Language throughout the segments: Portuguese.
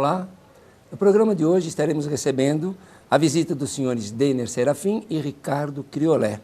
Olá, no programa de hoje estaremos recebendo a visita dos senhores Deiner Serafim e Ricardo Criolé.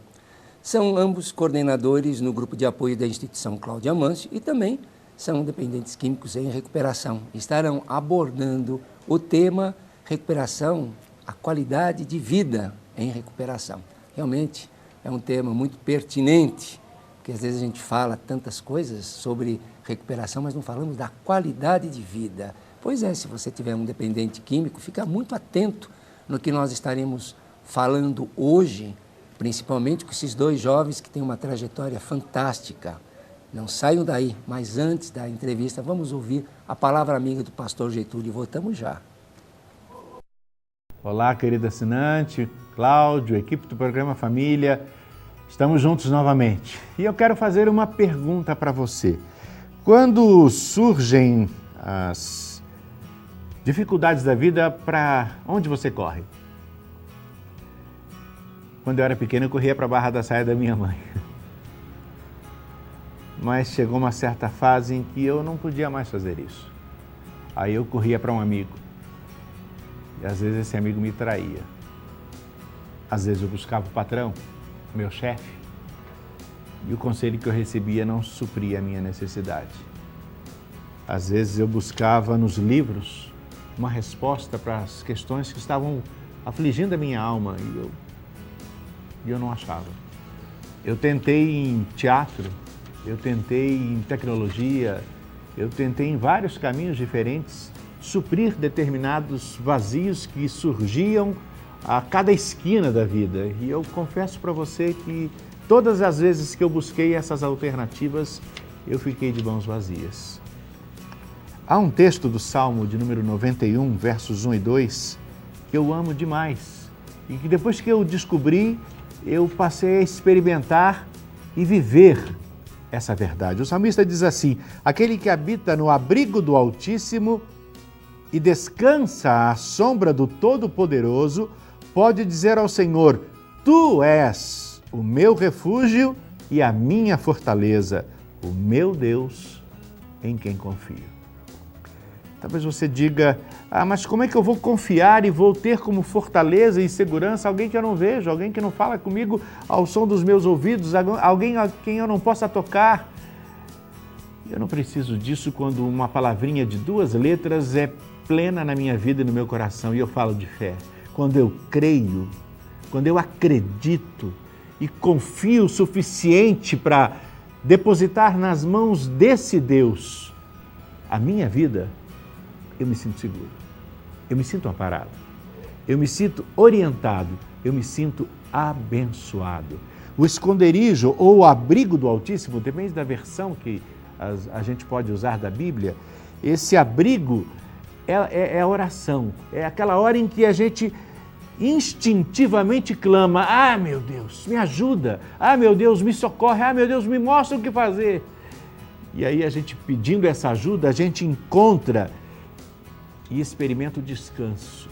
São ambos coordenadores no grupo de apoio da instituição Cláudia Amâncio e também são dependentes químicos em recuperação. Estarão abordando o tema recuperação, a qualidade de vida em recuperação. Realmente é um tema muito pertinente, porque às vezes a gente fala tantas coisas sobre recuperação, mas não falamos da qualidade de vida. Pois é, se você tiver um dependente químico, fica muito atento no que nós estaremos falando hoje, principalmente com esses dois jovens que têm uma trajetória fantástica. Não saiam daí, mas antes da entrevista, vamos ouvir a palavra amiga do pastor Getúlio e voltamos já. Olá, querido assinante, Cláudio, equipe do programa Família, estamos juntos novamente. E eu quero fazer uma pergunta para você. Quando surgem as dificuldades da vida, para onde você corre? Quando eu era pequeno, eu corria para a barra da saia da minha mãe. Mas chegou uma certa fase em que eu não podia mais fazer isso. Aí eu corria para um amigo. E às vezes esse amigo me traía. Às vezes eu buscava o patrão, meu chefe, e o conselho que eu recebia não supria a minha necessidade. Às vezes eu buscava nos livros uma resposta para as questões que estavam afligindo a minha alma e eu não achava. Eu tentei em teatro, eu tentei em tecnologia, eu tentei em vários caminhos diferentes suprir determinados vazios que surgiam a cada esquina da vida. E eu confesso para você que todas as vezes que eu busquei essas alternativas, eu fiquei de mãos vazias. Há um texto do Salmo de número 91, versos 1 e 2, que eu amo demais. E que depois que eu descobri, eu passei a experimentar e viver essa verdade. O salmista diz assim: aquele que habita no abrigo do Altíssimo e descansa à sombra do Todo-Poderoso, pode dizer ao Senhor: Tu és o meu refúgio e a minha fortaleza, o meu Deus em quem confio. Talvez você diga: mas como é que eu vou confiar e vou ter como fortaleza e segurança alguém que eu não vejo, alguém que não fala comigo ao som dos meus ouvidos, alguém a quem eu não possa tocar? Eu não preciso disso quando uma palavrinha de 2 letras é plena na minha vida e no meu coração, e eu falo de fé. Quando eu creio, quando eu acredito e confio o suficiente para depositar nas mãos desse Deus a minha vida, eu me sinto seguro, eu me sinto amparado, eu me sinto orientado, eu me sinto abençoado. O esconderijo ou o abrigo do Altíssimo, depende da versão que a gente pode usar da Bíblia, esse abrigo é a oração, é aquela hora em que a gente instintivamente clama: ah, meu Deus, me ajuda, ah, meu Deus, me socorre, ah, meu Deus, me mostra o que fazer. E aí a gente pedindo essa ajuda, a gente encontra e experimenta o descanso.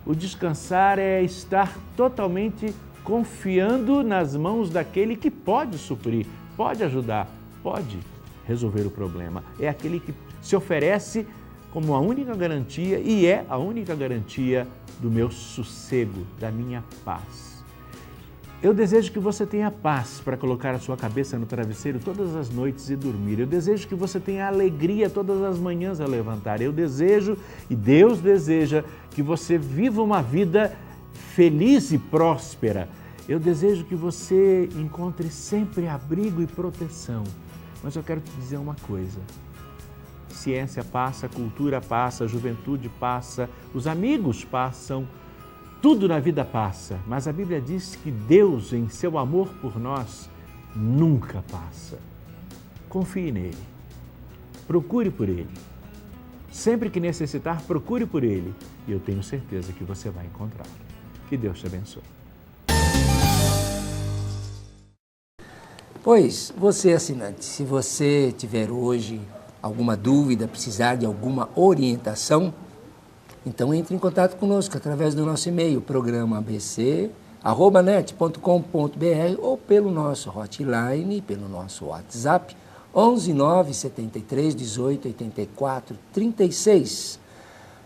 O descansar é estar totalmente confiando nas mãos daquele que pode suprir, pode ajudar, pode resolver o problema. É aquele que se oferece como a única garantia e é a única garantia do meu sossego, da minha paz. Eu desejo que você tenha paz para colocar a sua cabeça no travesseiro todas as noites e dormir. Eu desejo que você tenha alegria todas as manhãs a levantar. Eu desejo, e Deus deseja, que você viva uma vida feliz e próspera. Eu desejo que você encontre sempre abrigo e proteção. Mas eu quero te dizer uma coisa: ciência passa, cultura passa, juventude passa, os amigos passam, tudo na vida passa, mas a Bíblia diz que Deus, em seu amor por nós, nunca passa. Confie nele, procure por ele. Sempre que necessitar, procure por ele e eu tenho certeza que você vai encontrar. Que Deus te abençoe. Pois, você assinante, se você tiver hoje alguma dúvida, precisar de alguma orientação, então entre em contato conosco através do nosso e-mail, programaabc@net.com.br ou pelo nosso hotline, pelo nosso WhatsApp, 11 9 73 18 84 36.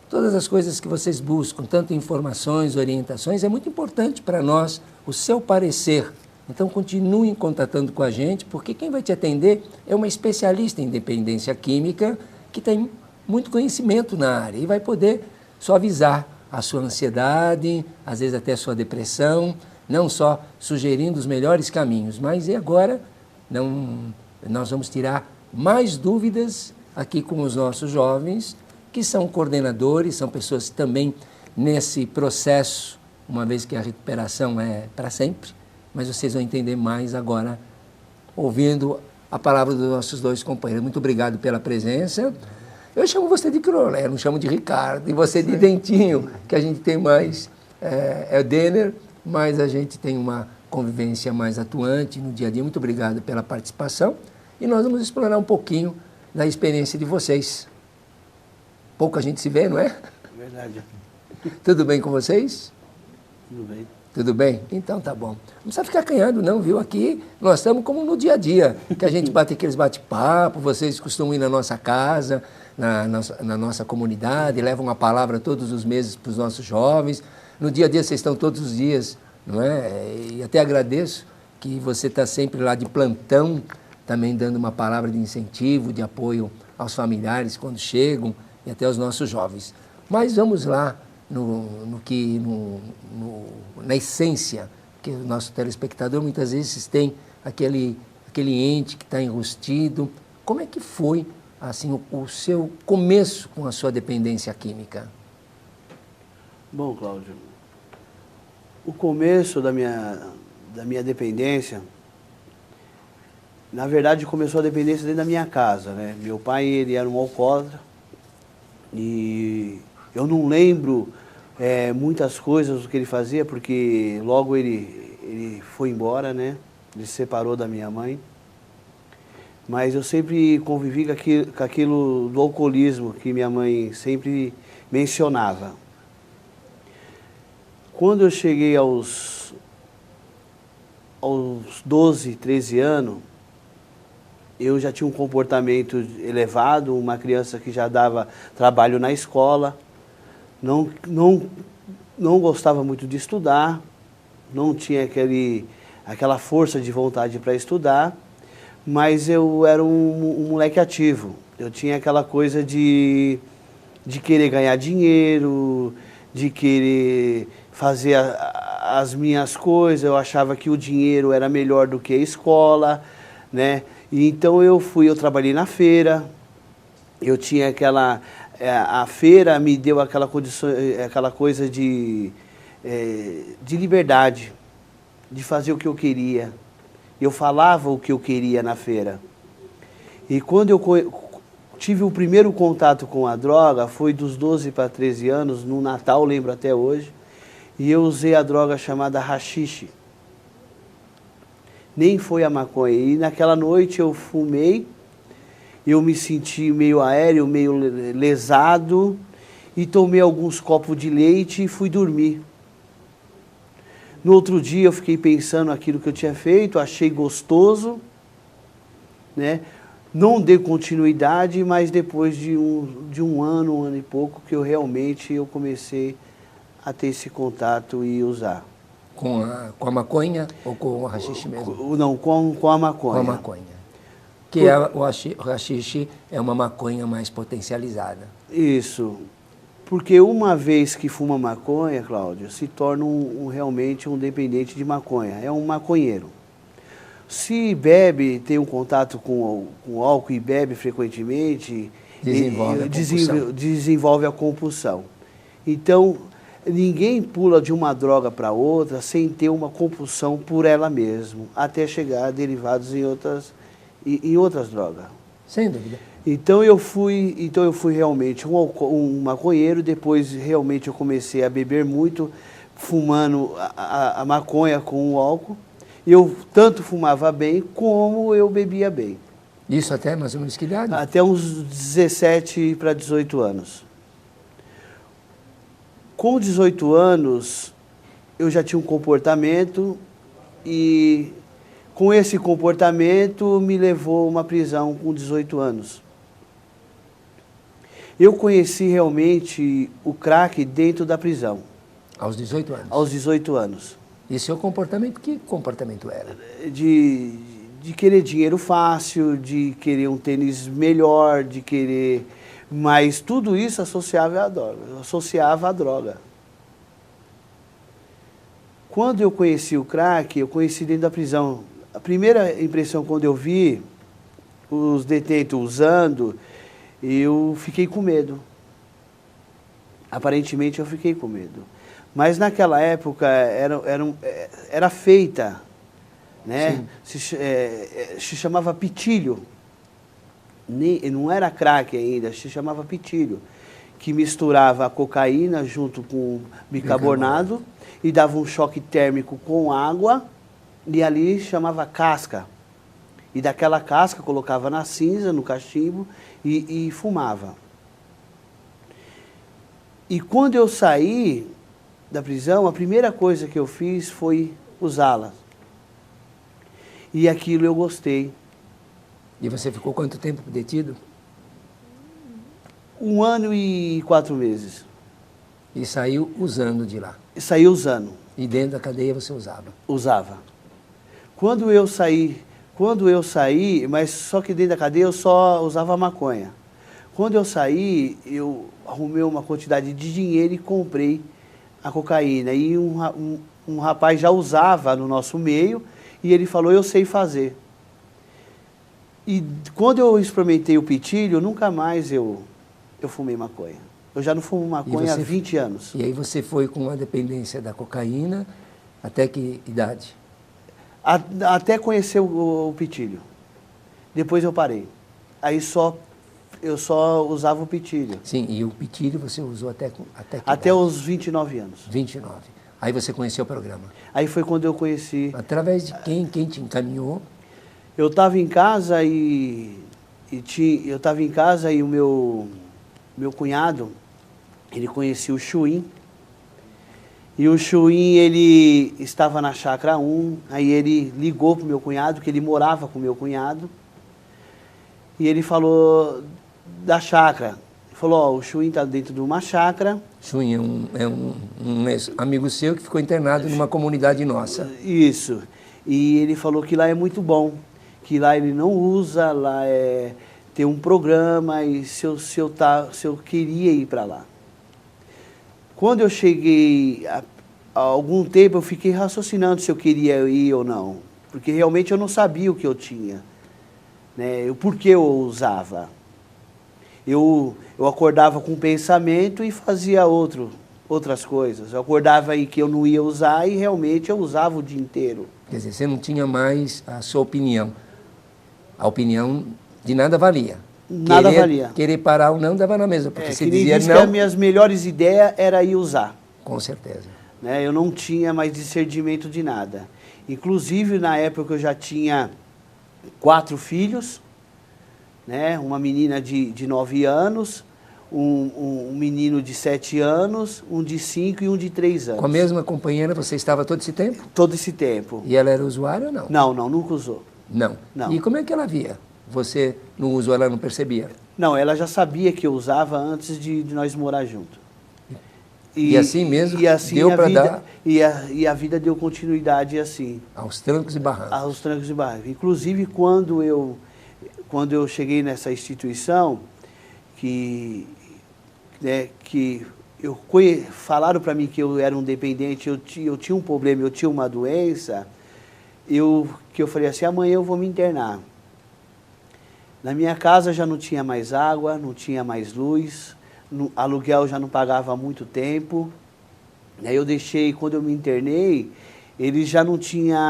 todas as coisas que vocês buscam, tanto informações, orientações, é muito importante para nós o seu parecer. Então, continuem contatando com a gente, porque quem vai te atender é uma especialista em dependência química que tem muito conhecimento na área e vai poder suavizar a sua ansiedade, às vezes até a sua depressão, não só sugerindo os melhores caminhos, mas e agora nós vamos tirar mais dúvidas aqui com os nossos jovens, que são coordenadores, são pessoas que também nesse processo, uma vez que a recuperação é para sempre, mas vocês vão entender mais agora, ouvindo a palavra dos nossos dois companheiros. Muito obrigado pela presença. Eu chamo você de Criolé, não chamo de Ricardo, e você de Dentinho, que a gente tem mais, é o Denner, mas a gente tem uma convivência mais atuante no dia a dia. Muito obrigado pela participação. E nós vamos explorar um pouquinho da experiência de vocês. Pouco a gente se vê, não é? Verdade. Tudo bem com vocês? Tudo bem. Tudo bem? Então tá bom. Não precisa ficar acanhado não, viu? Aqui nós estamos como no dia a dia, que a gente bate aqueles bate-papo, vocês costumam ir na nossa casa, na nossa comunidade, levam a palavra todos os meses para os nossos jovens. No dia a dia vocês estão todos os dias, não é? E até agradeço que você está sempre lá de plantão, também dando uma palavra de incentivo, de apoio aos familiares quando chegam e até aos nossos jovens. Mas vamos lá na essência, que o nosso telespectador muitas vezes tem aquele ente que está enrustido. Como é que foi assim, o seu começo com a sua dependência química? Bom, Cláudio, o começo da minha dependência, na verdade começou a dependência dentro da minha casa, né? Meu pai, ele era um alcoólatra e eu não lembro muitas coisas do que ele fazia, porque logo ele foi embora, né? Ele se separou da minha mãe. Mas eu sempre convivi com aquilo do alcoolismo que minha mãe sempre mencionava. Quando eu cheguei aos 12, 13 anos, eu já tinha um comportamento elevado, uma criança que já dava trabalho na escola, não gostava muito de estudar, não tinha aquela força de vontade para estudar, mas eu era um moleque ativo. Eu tinha aquela coisa de querer ganhar dinheiro, de querer fazer as minhas coisas. Eu achava que o dinheiro era melhor do que a escola, né? E então eu trabalhei na feira. Eu tinha a feira me deu aquela coisa de liberdade, de fazer o que eu queria. Eu falava o que eu queria na feira. E quando eu tive o primeiro contato com a droga, foi dos 12 para 13 anos, no Natal, lembro até hoje, e eu usei a droga chamada haxixe. Nem foi a maconha. E naquela noite eu fumei, eu me senti meio aéreo, meio lesado, e tomei alguns copos de leite e fui dormir. No outro dia eu fiquei pensando naquilo que eu tinha feito, achei gostoso, né? Não dei continuidade, mas depois de um ano e pouco, que eu comecei a ter esse contato e usar. Com a maconha ou com o haxixe mesmo? Não, com a maconha. Com a maconha. O haxixe é uma maconha mais potencializada. Isso. Porque uma vez que fuma maconha, Cláudio, se torna realmente um dependente de maconha. É um maconheiro. Se bebe, tem um contato com álcool e bebe frequentemente, desenvolve a compulsão. Então, ninguém pula de uma droga para outra sem ter uma compulsão por ela mesma, até chegar a derivados em outras drogas. Sem dúvida. Então eu fui realmente um maconheiro. Depois realmente eu comecei a beber muito, fumando a maconha com o álcool. Eu tanto fumava bem como eu bebia bem. Isso até mais ou menos que idade? Até uns 17 para 18 anos. Com 18 anos, eu já tinha um comportamento e com esse comportamento me levou a uma prisão com 18 anos. Eu conheci realmente o crack dentro da prisão. Aos 18 anos? Aos 18 anos. E seu comportamento, que comportamento era? De querer dinheiro fácil, de querer um tênis melhor, de querer... Mas tudo isso associava à droga. Quando eu conheci o crack, eu conheci dentro da prisão. A primeira impressão quando eu vi os detentos usando, eu fiquei com medo. Aparentemente eu fiquei com medo. Mas naquela época era feita, né? Se chamava pitilho. Não era crack ainda, se chamava pitilho, que misturava a cocaína junto com bicarbonato e dava um choque térmico com água, e ali chamava casca. E daquela casca colocava na cinza, no cachimbo e fumava. E quando eu saí da prisão, a primeira coisa que eu fiz foi usá-la. E aquilo eu gostei. E você ficou quanto tempo detido? 1 ano e 4 meses. E saiu usando de lá? Saí usando. E dentro da cadeia você usava? Usava. Quando eu saí, mas só que dentro da cadeia eu só usava maconha. Quando eu saí, eu arrumei uma quantidade de dinheiro e comprei a cocaína. E um rapaz já usava no nosso meio e ele falou, eu sei fazer. E quando eu experimentei o pitilho, nunca mais eu fumei maconha. Eu já não fumo maconha há 20 anos. E aí você foi com a dependência da cocaína até que idade? Até conhecer o pitilho. Depois eu parei. Aí eu só usava o pitilho. Sim, e o pitilho você usou até que Até idade? os 29 anos. 29. Aí você conheceu o programa? Aí foi quando eu conheci... Através de quem? Quem te encaminhou? Eu estava em casa e o meu cunhado, ele conhecia o Chuim. E o Chuim, ele estava na chácara 1, aí ele ligou para o meu cunhado, que ele morava com o meu cunhado. E ele falou da chácara. Ele falou, ó, o Chuim está dentro de uma chácara. Chuim é um amigo seu que ficou internado numa comunidade nossa. Isso. E ele falou que lá é muito bom. Que lá ele não usa, lá tem um programa e se eu queria ir para lá. Quando eu cheguei, há algum tempo eu fiquei raciocinando se eu queria ir ou não, porque realmente eu não sabia o que eu tinha, né? O porquê eu usava. Eu acordava com um pensamento e fazia outras coisas. Eu acordava aí que eu não ia usar e realmente eu usava o dia inteiro. Quer dizer, você não tinha mais a sua opinião. A opinião de nada valia. Nada valia. Querer parar ou não dava na mesma, porque você que dizia disse não. Que as minhas melhores ideias era ir usar. Com certeza. Né? Eu não tinha mais discernimento de nada. Inclusive, na época eu já tinha 4 filhos, né? Uma menina de 9 anos, um menino de 7 anos, um de 5 e um de 3 anos. Com a mesma companheira você estava todo esse tempo? Todo esse tempo. E ela era usuária ou não? Não, nunca usou. Não. Não. E como é que ela via? Você não usou, ela não percebia? Não, ela já sabia que eu usava antes de nós morar juntos. E assim mesmo assim deu para dar... E a vida deu continuidade assim. Aos trancos e barrancos. Aos trancos e barrancos. Inclusive, quando eu cheguei nessa instituição, falaram para mim que eu era um dependente, eu tinha um problema, eu tinha uma doença, que eu falei assim, amanhã eu vou me internar. Na minha casa já não tinha mais água, não tinha mais luz, aluguel já não pagava há muito tempo. Aí eu deixei, quando eu me internei, eles já não tinham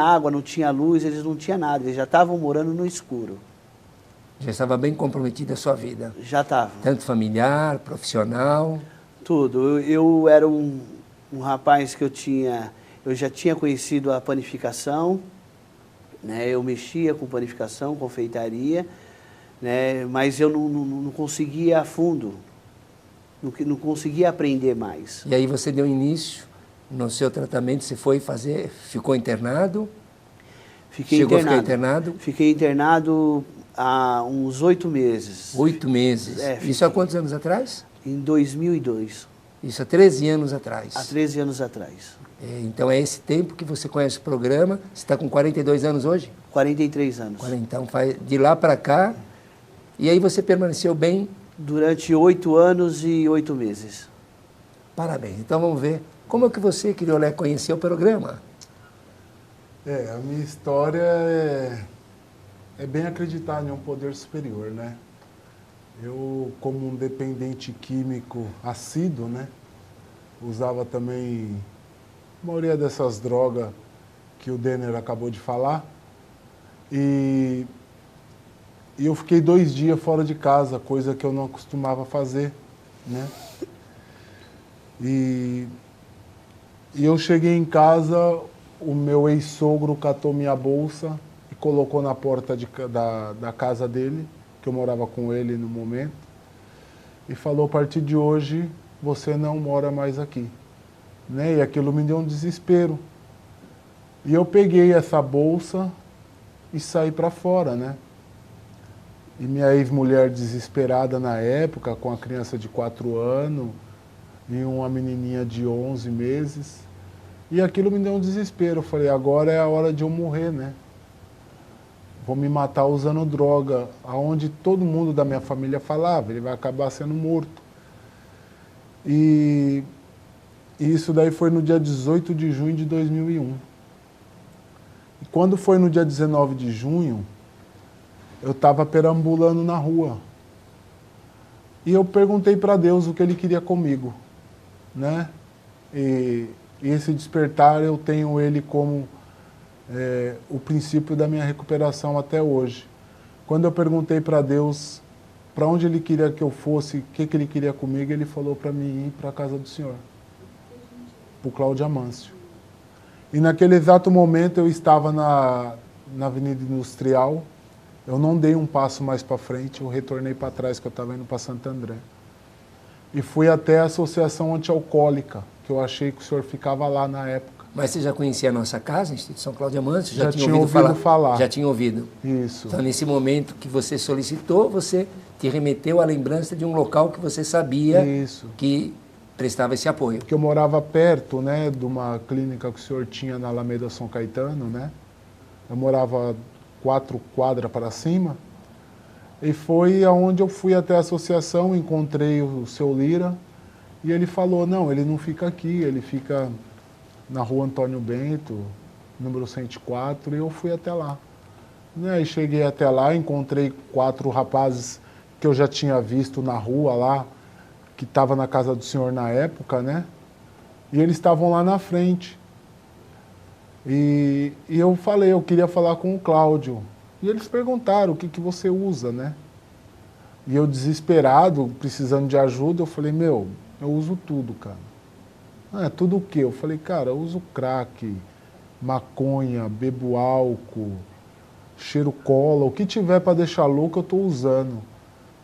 água, não tinha luz, eles não tinham nada, eles já estavam morando no escuro. Já estava bem comprometida a sua vida? Já estava. Tanto familiar, profissional? Tudo. Eu era um rapaz que eu já tinha conhecido a panificação, né? Eu mexia com panificação, confeitaria, né? Mas eu não conseguia a fundo, não conseguia aprender mais. E aí você deu início no seu tratamento, você foi fazer, ficou internado? Fiquei internado. A ficar internado? Fiquei internado há uns 8 meses. 8 meses. Isso há quantos anos atrás? Em 2002. Isso há 13 anos atrás. Há 13 anos atrás. Então é esse tempo que você conhece o programa. Você está com 42 anos hoje? 43 anos. Então, de lá para cá. E aí você permaneceu bem? Durante 8 anos e 8 meses. Parabéns. Então vamos ver. Como é que você, Criolé, conheceu o programa? A minha história é bem acreditar em um poder superior, né? Eu, como um dependente químico assíduo, né? Usava também a maioria dessas drogas que o Denner acabou de falar. E eu fiquei 2 dias fora de casa, coisa que eu não costumava fazer, né? E eu cheguei em casa, o meu ex-sogro catou minha bolsa e colocou na porta da casa dele, que eu morava com ele no momento, e falou: a partir de hoje você não mora mais aqui. Né? E aquilo me deu um desespero. E eu peguei essa bolsa e saí para fora, né? E minha ex-mulher, desesperada na época, com a criança de 4 anos e uma menininha de 11 meses, e aquilo me deu um desespero. Eu falei: agora é a hora de eu morrer, né? Vou me matar usando droga, aonde todo mundo da minha família falava, ele vai acabar sendo morto. E isso daí foi no dia 18 de junho de 2001. E quando foi no dia 19 de junho, eu estava perambulando na rua. E eu perguntei para Deus o que Ele queria comigo, né? E esse despertar eu tenho ele como o princípio da minha recuperação até hoje. Quando eu perguntei para Deus para onde Ele queria que eu fosse, o que Ele queria comigo, Ele falou para mim ir para a casa do Senhor, para o Cláudio Amâncio. E naquele exato momento eu estava na Avenida Industrial, eu não dei um passo mais para frente, eu retornei para trás, que eu estava indo para Santo André. E fui até a Associação Antialcoólica, que eu achei que o senhor ficava lá na época. Mas você já conhecia a nossa casa, a Instituição Cláudio Amâncio? Já tinha ouvido falar. Já tinha ouvido. Isso. Então, nesse momento que você solicitou, você te remeteu à lembrança de um local que você sabia que prestava esse apoio. Porque eu morava perto, né, de uma clínica que o senhor tinha na Alameda São Caetano, né? Eu morava 4 quadras para cima. E foi aonde eu fui até a associação, encontrei o seu Lira, e ele falou: não, ele não fica aqui, ele fica na rua Antônio Bento, número 104, e eu fui até lá. Né? E cheguei até lá, encontrei 4 rapazes que eu já tinha visto na rua lá, que estavam na casa do senhor na época, né? E eles estavam lá na frente. E eu falei, eu queria falar com o Cláudio. E eles perguntaram: o que você usa, né? E eu, desesperado, precisando de ajuda, eu falei: meu, eu uso tudo, cara. Ah, é tudo o quê? Eu falei: cara, eu uso crack, maconha, bebo álcool, cheiro cola, o que tiver para deixar louco eu tô usando.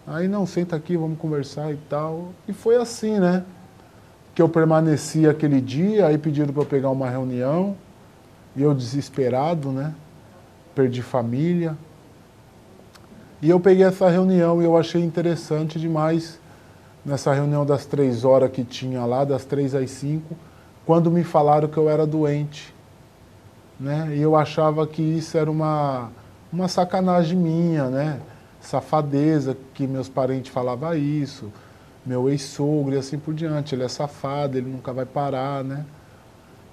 Aí: não, senta aqui, vamos conversar e tal. E foi assim, né? Que eu permaneci aquele dia, aí pediram para eu pegar uma reunião, e eu desesperado, né? Perdi família. E eu peguei essa reunião e eu achei interessante demais, nessa reunião das 3 horas que tinha lá, das 3 às 5, quando me falaram que eu era doente. Né? E eu achava que isso era uma sacanagem minha, né? Safadeza, que meus parentes falavam isso, meu ex-sogro e assim por diante. Ele é safado, ele nunca vai parar, né?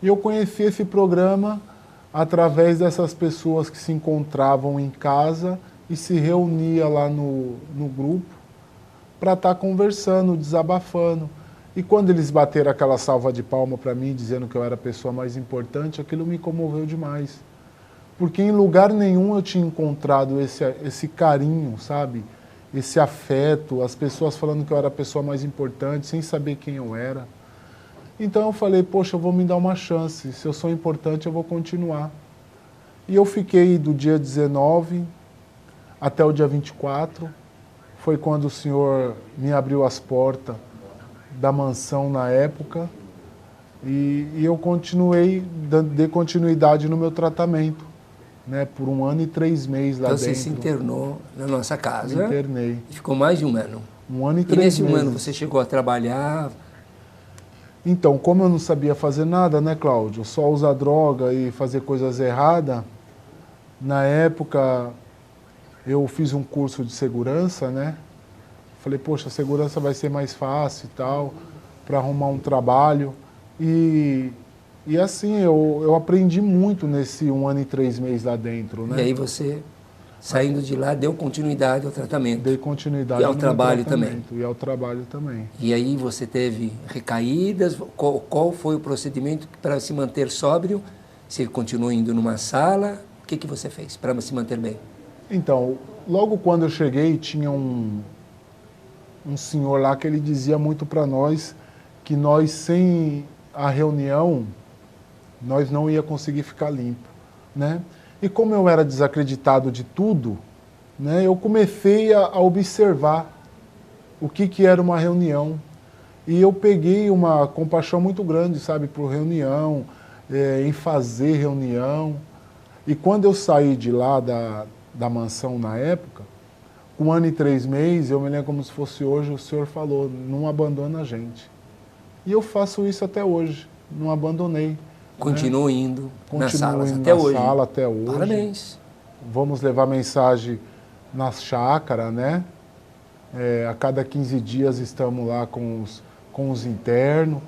E eu conheci esse programa através dessas pessoas que se encontravam em casa e se reunia lá no grupo para estar conversando, desabafando. E quando eles bateram aquela salva de palma para mim, dizendo que eu era a pessoa mais importante, aquilo me comoveu demais. Porque em lugar nenhum eu tinha encontrado esse carinho, sabe? Esse afeto, as pessoas falando que eu era a pessoa mais importante, sem saber quem eu era. Então eu falei: poxa, eu vou me dar uma chance, se eu sou importante eu vou continuar. E eu fiquei do dia 19 até o dia 24, foi quando o senhor me abriu as portas da mansão na época, e eu continuei, dei continuidade no meu tratamento. né, por 1 ano e 3 meses lá Então dentro. você se internou na nossa casa. Me internei. E ficou mais de 1 ano. 1 ano e E 3 nesse meses. 1 ano você chegou a trabalhar? Então, como eu não sabia fazer nada, né, Cláudio? Só usar droga e fazer coisas erradas. Na época, eu fiz um curso de segurança, né? Falei, poxa, a segurança vai ser mais fácil e tal, para arrumar um trabalho. E assim, eu aprendi muito nesse 1 ano e 3 meses lá dentro, né? E aí você, saindo de lá, deu continuidade ao tratamento. Dei continuidade E ao no trabalho tratamento, também. E ao trabalho também. E aí você teve recaídas? Qual foi o procedimento para se manter sóbrio? Você continuou indo numa sala? O que você fez para se manter bem? Então, logo quando eu cheguei, tinha um senhor lá que ele dizia muito para nós que nós, sem a reunião, nós não ia conseguir ficar limpo, né? E como eu era desacreditado de tudo, né, eu comecei a observar o que era uma reunião. E eu peguei uma compaixão muito grande, sabe, por reunião, em fazer reunião. E quando eu saí de lá da mansão na época, com 1 ano e 3 meses, eu me lembro como se fosse hoje, o senhor falou, não abandona a gente. E eu faço isso até hoje, não abandonei. Continuo indo nas Continuo salas indo até na hoje. sala até hoje. Parabéns. Vamos levar mensagem nas chácaras, né? A cada 15 dias estamos lá com os internos.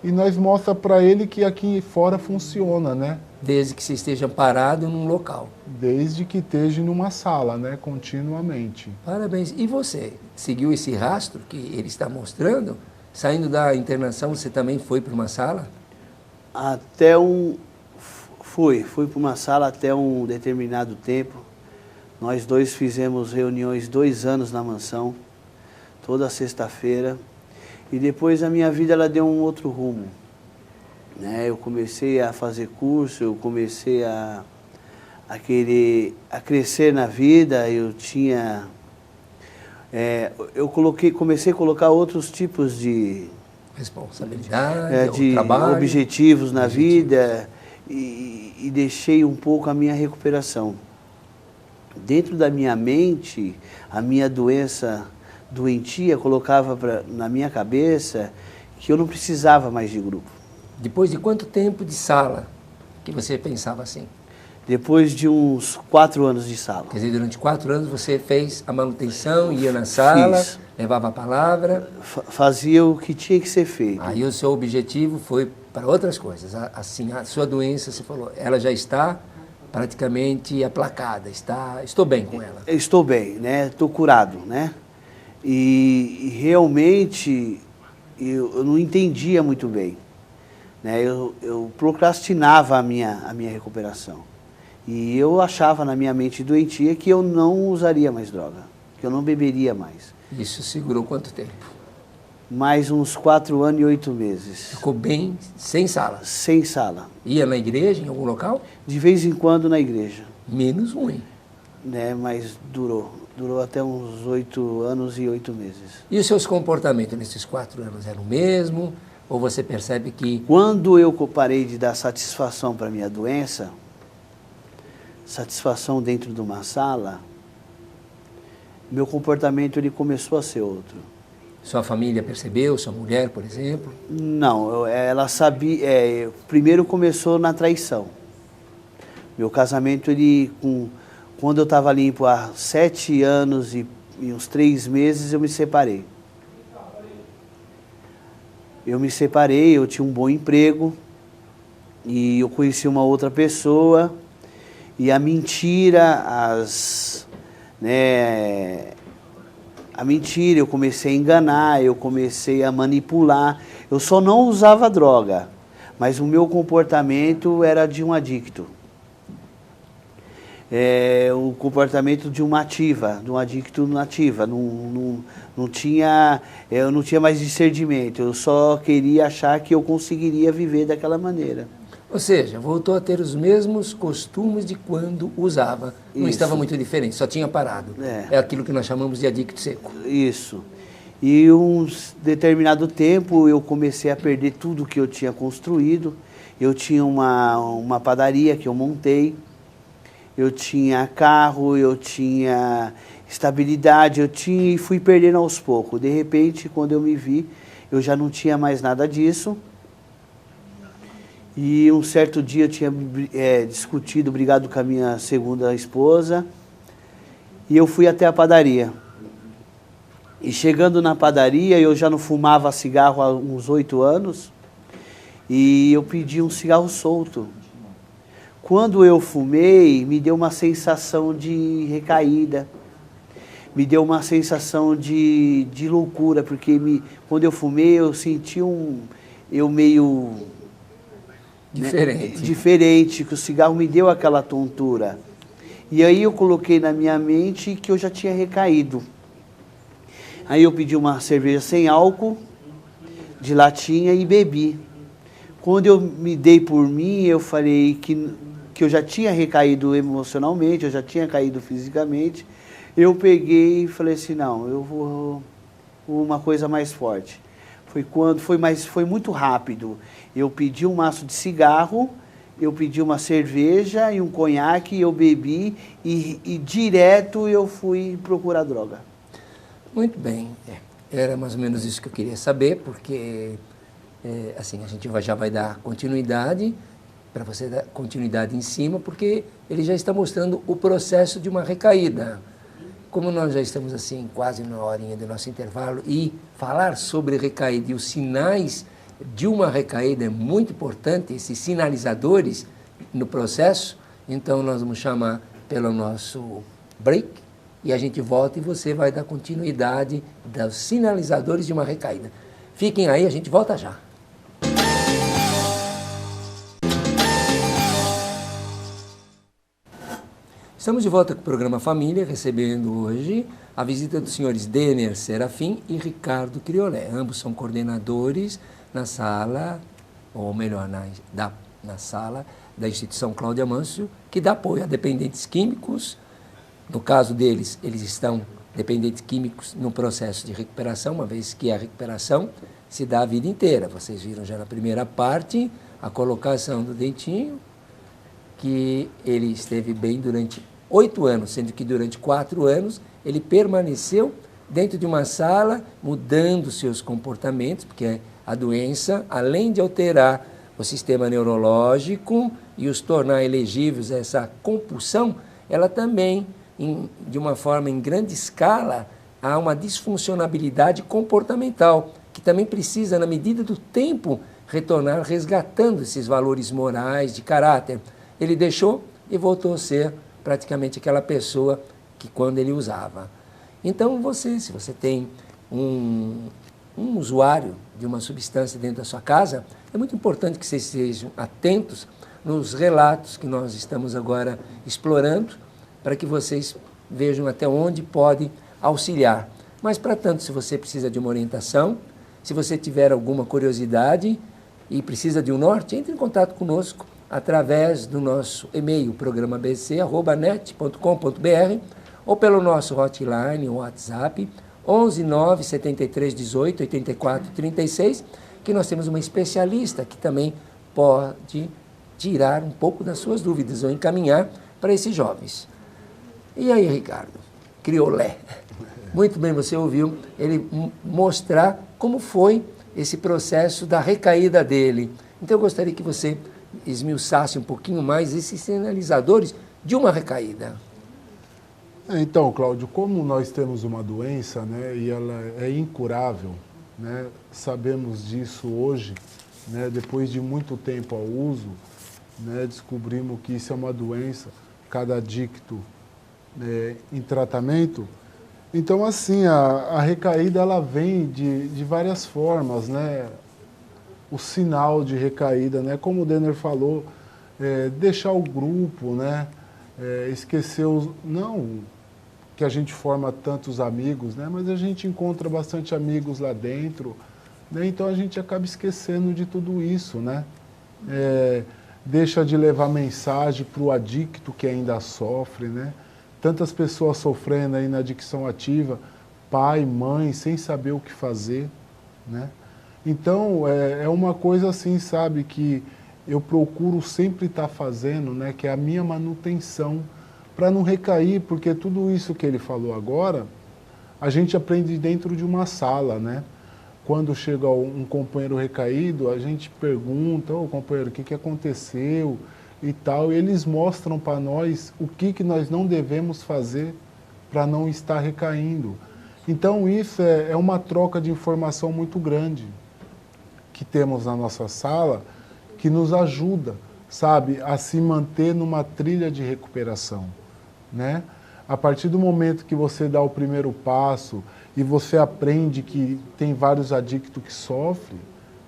E nós mostra para ele que aqui fora funciona, né? Desde que você esteja parado num local. Desde que esteja numa sala, né? Continuamente. Parabéns. E você seguiu esse rastro que ele está mostrando? Saindo da internação, você também foi para uma sala? Fui para uma sala até um determinado tempo. Nós dois fizemos reuniões 2 anos na mansão, toda sexta-feira. E depois a minha vida ela deu um outro rumo, né? Eu comecei a fazer curso, eu comecei a crescer na vida. Eu tinha, comecei a colocar outros tipos de responsabilidade, trabalho, objetivos na vida e deixei um pouco a minha recuperação. Dentro da minha mente, a minha doença doentia colocava na minha cabeça que eu não precisava mais de grupo. Depois de quanto tempo de sala que você pensava assim? Depois de uns 4 anos de sala. Quer dizer, durante 4 anos você fez a manutenção, ia na sala, levava a palavra. Fazia o que tinha que ser feito. Aí o seu objetivo foi para outras coisas. Assim, a sua doença, você falou, ela já está praticamente aplacada, estou bem com ela. Estou bem, né? Estou curado, né? E realmente eu não entendia muito bem, né? Eu procrastinava a minha recuperação. E eu achava na minha mente doentia que eu não usaria mais droga, que eu não beberia mais. Isso segurou quanto tempo? Mais uns 4 anos e 8 meses. Ficou bem sem sala? Sem sala. Ia na igreja, em algum local? De vez em quando na igreja. Menos ruim. Né? Mas durou até uns 8 anos e 8 meses. E os seus comportamentos nesses 4 anos eram o mesmo? Ou você percebe que... Quando eu parei de dar satisfação para a minha doença, satisfação dentro de uma sala, meu comportamento ele começou a ser outro. Sua família percebeu? Sua mulher, por exemplo? Não, ela sabia... primeiro começou na traição. Meu casamento, quando eu estava limpo há 7 anos e uns 3 meses, eu me separei. Eu tinha um bom emprego e eu conheci uma outra pessoa e a mentira, a mentira, eu comecei a enganar, eu comecei a manipular. Eu só não usava droga, mas o meu comportamento era de um adicto. O comportamento de uma ativa, de um adicto nativa. Eu não tinha mais discernimento, eu só queria achar que eu conseguiria viver daquela maneira. Ou seja, voltou a ter os mesmos costumes de quando usava. Não Isso. estava muito diferente, só tinha parado. É aquilo que nós chamamos de adicto seco. Isso. E um determinado tempo eu comecei a perder tudo que eu tinha construído. Eu tinha uma padaria que eu montei. eu tinha carro, eu tinha estabilidade, e fui perdendo aos poucos. De repente, quando eu me vi, eu já não tinha mais nada disso. E um certo dia eu tinha discutido, brigado com a minha segunda esposa, e eu fui até a padaria. E chegando na padaria, eu já não fumava cigarro há uns 8 anos, e eu pedi um cigarro solto. Quando eu fumei, me deu uma sensação de recaída, me deu uma sensação de loucura, porque quando eu fumei, eu senti eu meio... Diferente. Diferente, que o cigarro me deu aquela tontura. E aí eu coloquei na minha mente que eu já tinha recaído. Aí eu pedi uma cerveja sem álcool, de latinha, e bebi. Quando eu me dei por mim, eu falei que eu já tinha recaído emocionalmente, eu já tinha caído fisicamente. Eu peguei e falei assim, não, eu vou uma coisa mais forte. Foi muito rápido. Eu pedi um maço de cigarro, eu pedi uma cerveja e um conhaque, eu bebi e direto eu fui procurar droga. Muito bem. Era mais ou menos isso que eu queria saber, porque assim, a gente já vai dar continuidade, para você dar continuidade em cima, porque ele já está mostrando o processo de uma recaída. Como nós já estamos assim, quase na horinha do nosso intervalo, e falar sobre recaída e os sinais de uma recaída é muito importante, esses sinalizadores no processo, então nós vamos chamar pelo nosso break e a gente volta e você vai dar continuidade dos sinalizadores de uma recaída. Fiquem aí, a gente volta já. Estamos de volta com o programa Família, recebendo hoje a visita dos senhores Denner Serafim e Ricardo Criolé. Ambos são coordenadores na sala, ou melhor, na sala da instituição Cláudio Amâncio, que dá apoio a dependentes químicos. No caso deles, eles estão dependentes químicos no processo de recuperação, uma vez que a recuperação se dá a vida inteira. Vocês viram já na primeira parte a colocação do dentinho, que ele esteve bem durante 8 anos, sendo que durante 4 anos ele permaneceu dentro de uma sala, mudando seus comportamentos, porque a doença, além de alterar o sistema neurológico e os tornar elegíveis a essa compulsão, ela também, de uma forma em grande escala, há uma disfuncionabilidade comportamental, que também precisa, na medida do tempo, retornar resgatando esses valores morais de caráter. Ele deixou e voltou a ser praticamente aquela pessoa que quando ele usava. Então se você tem um usuário de uma substância dentro da sua casa, é muito importante que vocês sejam atentos nos relatos que nós estamos agora explorando, para que vocês vejam até onde pode auxiliar. Mas, para tanto, se você precisa de uma orientação, se você tiver alguma curiosidade e precisa de um norte, entre em contato conosco através do nosso e-mail, programabc@net.com.br, ou pelo nosso hotline, o WhatsApp, 11 9 73 18 84 36, que nós temos uma especialista que também pode tirar um pouco das suas dúvidas ou encaminhar para esses jovens. E aí, Ricardo? Criolé. Muito bem, você ouviu ele mostrar como foi esse processo da recaída dele. Então eu gostaria que você esmiuçasse um pouquinho mais esses sinalizadores de uma recaída. Então, Cláudio, como nós temos uma doença, né, e ela é incurável, né, sabemos disso hoje, né, depois de muito tempo ao uso, né, descobrimos que isso é uma doença, cada adicto em tratamento. Então, assim, a recaída ela vem de várias formas, né? O sinal de recaída, né? Como o Denner falou, deixar o grupo, né? Esquecer não que a gente forma tantos amigos, né? Mas a gente encontra bastante amigos lá dentro, né? Então a gente acaba esquecendo de tudo isso, né? Deixa de levar mensagem para o adicto que ainda sofre, né? Tantas pessoas sofrendo aí na adicção ativa, pai, mãe, sem saber o que fazer, né? Então, é uma coisa assim, sabe, que eu procuro sempre estar fazendo, né? Que é a minha manutenção para não recair, porque tudo isso que ele falou agora, a gente aprende dentro de uma sala, né? Quando chega um companheiro recaído, a gente pergunta, ô companheiro, o que aconteceu e tal, e eles mostram para nós o que nós não devemos fazer para não estar recaindo. Então isso é uma troca de informação muito grande que temos na nossa sala, que nos ajuda, sabe, a se manter numa trilha de recuperação, né? A partir do momento que você dá o primeiro passo e você aprende que tem vários adictos que sofrem,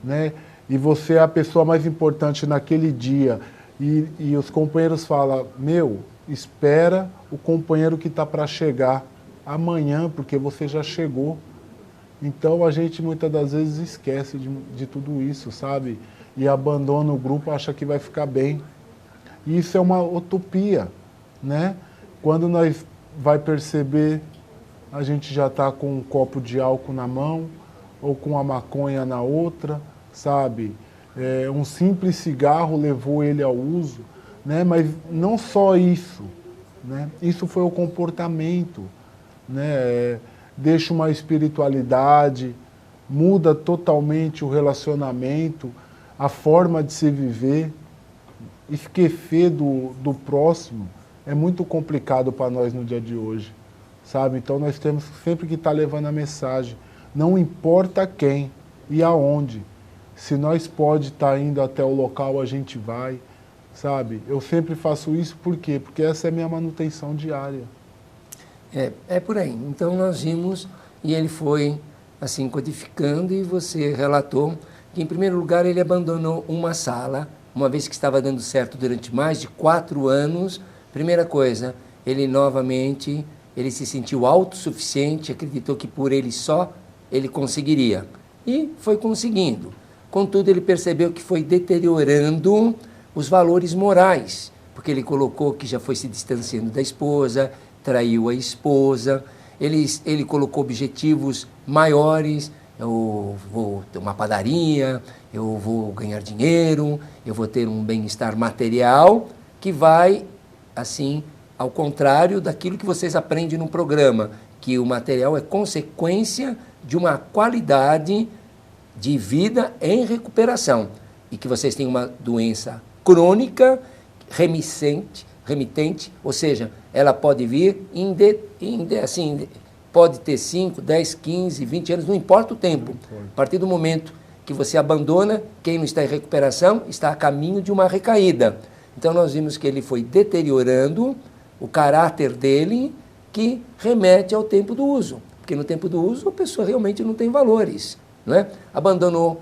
né? E você é a pessoa mais importante naquele dia e os companheiros falam, meu, espera o companheiro que está para chegar amanhã, porque você já chegou. Então a gente muitas das vezes esquece de tudo isso, sabe? E abandona o grupo, acha que vai ficar bem. E isso é uma utopia, né? Quando nós vai perceber, a gente já está com um copo de álcool na mão, ou com a maconha na outra, sabe? Um simples cigarro levou ele ao uso, né? Mas não só isso, né? Isso foi o comportamento, né? Deixa uma espiritualidade, muda totalmente o relacionamento, a forma de se viver. Esquecer do próximo é muito complicado para nós no dia de hoje, sabe? Então nós temos sempre que estar levando a mensagem, não importa quem e aonde. Se nós pode estar indo até o local, a gente vai, sabe? Eu sempre faço isso, por quê? Porque essa é a minha manutenção diária. É por aí. Então nós vimos, e ele foi assim codificando, e você relatou que em primeiro lugar ele abandonou uma sala, uma vez que estava dando certo durante mais de 4 anos. Primeira coisa, ele novamente, ele se sentiu autossuficiente, acreditou que por ele só ele conseguiria. E foi conseguindo. Contudo, ele percebeu que foi deteriorando os valores morais, porque ele colocou que já foi se distanciando da esposa, traiu a esposa, ele colocou objetivos maiores, eu vou ter uma padaria, eu vou ganhar dinheiro, eu vou ter um bem-estar material, que vai, assim, ao contrário daquilo que vocês aprendem no programa, que o material é consequência de uma qualidade de vida em recuperação, e que vocês têm uma doença crônica, remitente, ou seja, ela pode vir, assim, pode ter 5, 10, 15, 20 anos, não importa o tempo. A partir do momento que você abandona, quem não está em recuperação está a caminho de uma recaída. Então nós vimos que ele foi deteriorando o caráter dele, que remete ao tempo do uso, porque no tempo do uso a pessoa realmente não tem valores, não é? Abandonou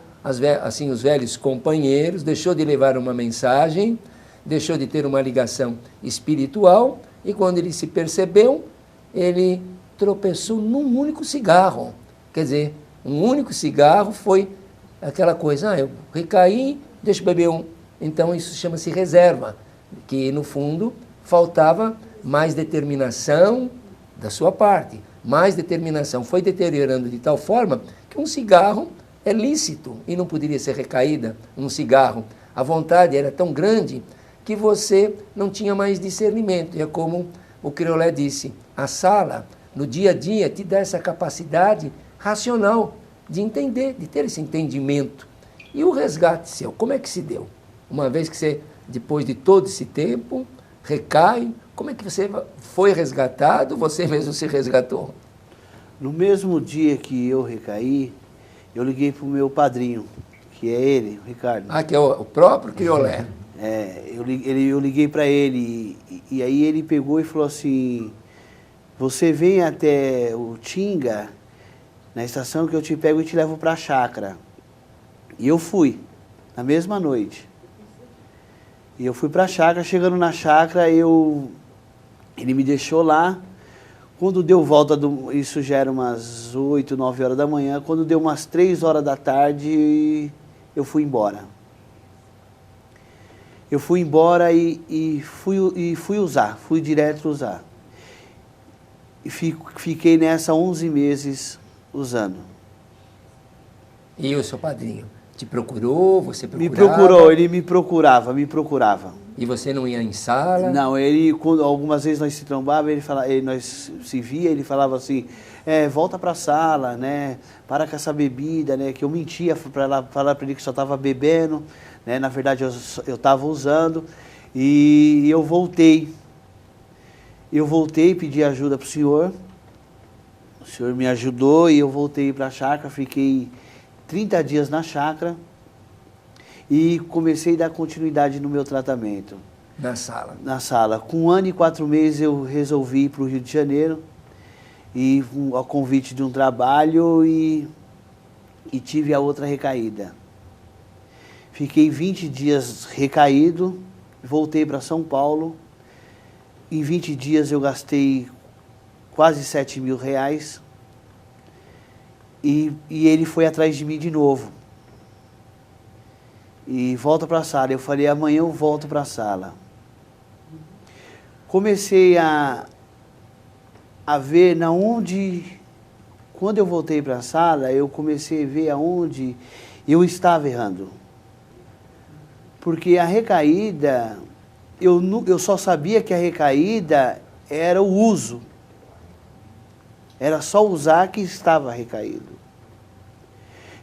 assim, os velhos companheiros, deixou de levar uma mensagem, deixou de ter uma ligação espiritual, e quando ele se percebeu, ele tropeçou num único cigarro. Quer dizer, um único cigarro foi aquela coisa, eu recaí, deixa eu beber um. Então isso chama-se reserva, que no fundo faltava mais determinação da sua parte, mais determinação. Foi deteriorando de tal forma que um cigarro é lícito e não poderia ser recaída, um cigarro. A vontade era tão grande que você não tinha mais discernimento. E é como o Criolé disse, a sala, no dia a dia, te dá essa capacidade racional de entender, de ter esse entendimento. E o resgate seu, como é que se deu? Uma vez que você, depois de todo esse tempo, recai, como é que você foi resgatado, você mesmo se resgatou? No mesmo dia que eu recaí, eu liguei para o meu padrinho, que é ele, o Ricardo. Ah, que é o próprio Criolé. Eu liguei para ele e aí ele pegou e falou assim, você vem até o Tinga, na estação, que eu te pego e te levo para a chácara. E eu fui, na mesma noite. E eu fui para a chácara, chegando na chácara, ele me deixou lá. Quando deu volta, isso já era umas 8, 9 horas da manhã, quando deu umas 3 horas da tarde, eu fui embora. Eu fui embora e fui usar, fui direto usar. E fiquei nessa 11 meses usando. E o seu padrinho? Te procurou, você procurava? Me procurou, ele me procurava. E você não ia em sala? Não, algumas vezes nós se trombava, nós se via, ele falava assim, volta para a sala, né? Para com essa bebida, né? Que eu mentia para falar para ele que só estava bebendo, né? Na verdade eu estava usando. E eu voltei. Pedi ajuda para o senhor me ajudou e eu voltei para a chácara, fiquei 30 dias na chácara e comecei a dar continuidade no meu tratamento. Na sala? Na sala. Com 1 ano e 4 meses eu resolvi ir para o Rio de Janeiro, e ao convite de um trabalho, e tive a outra recaída. Fiquei 20 dias recaído, voltei para São Paulo. Em 20 dias eu gastei quase R$7.000 e ele foi atrás de mim de novo. E volta para a sala. Eu falei, amanhã eu volto para a sala. Comecei a ver quando eu voltei para a sala, eu comecei a ver aonde eu estava errando. Porque a recaída, eu só sabia que a recaída era o uso. Era só usar que estava recaído.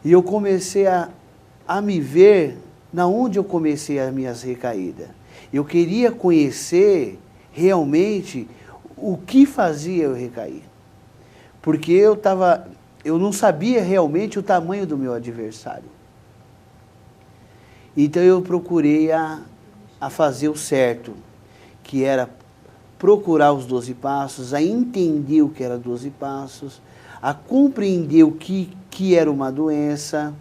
E eu comecei a me ver na onde eu comecei as minhas recaídas. Eu queria conhecer realmente o que fazia eu recair. Porque eu não sabia realmente o tamanho do meu adversário. Então eu procurei a fazer o certo, que era procurar os 12 passos, a entender o que era 12 passos, a compreender o que era uma doença.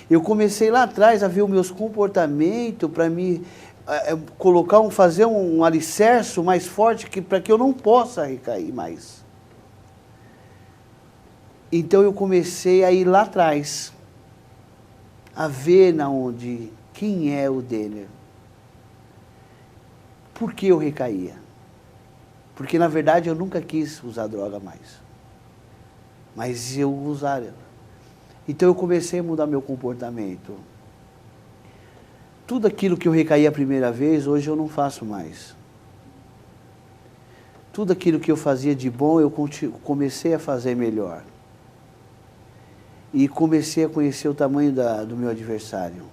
Eu comecei lá atrás a ver os meus comportamentos para me fazer um alicerce mais forte para que eu não possa recair mais. Então eu comecei a ir lá atrás, a ver quem é o Denner. Por que eu recaía? Porque na verdade eu nunca quis usar droga mais. Mas eu usava. Então eu comecei a mudar meu comportamento. Tudo aquilo que eu recaí a primeira vez, hoje eu não faço mais. Tudo aquilo que eu fazia de bom, eu comecei a fazer melhor. E comecei a conhecer o tamanho do meu adversário.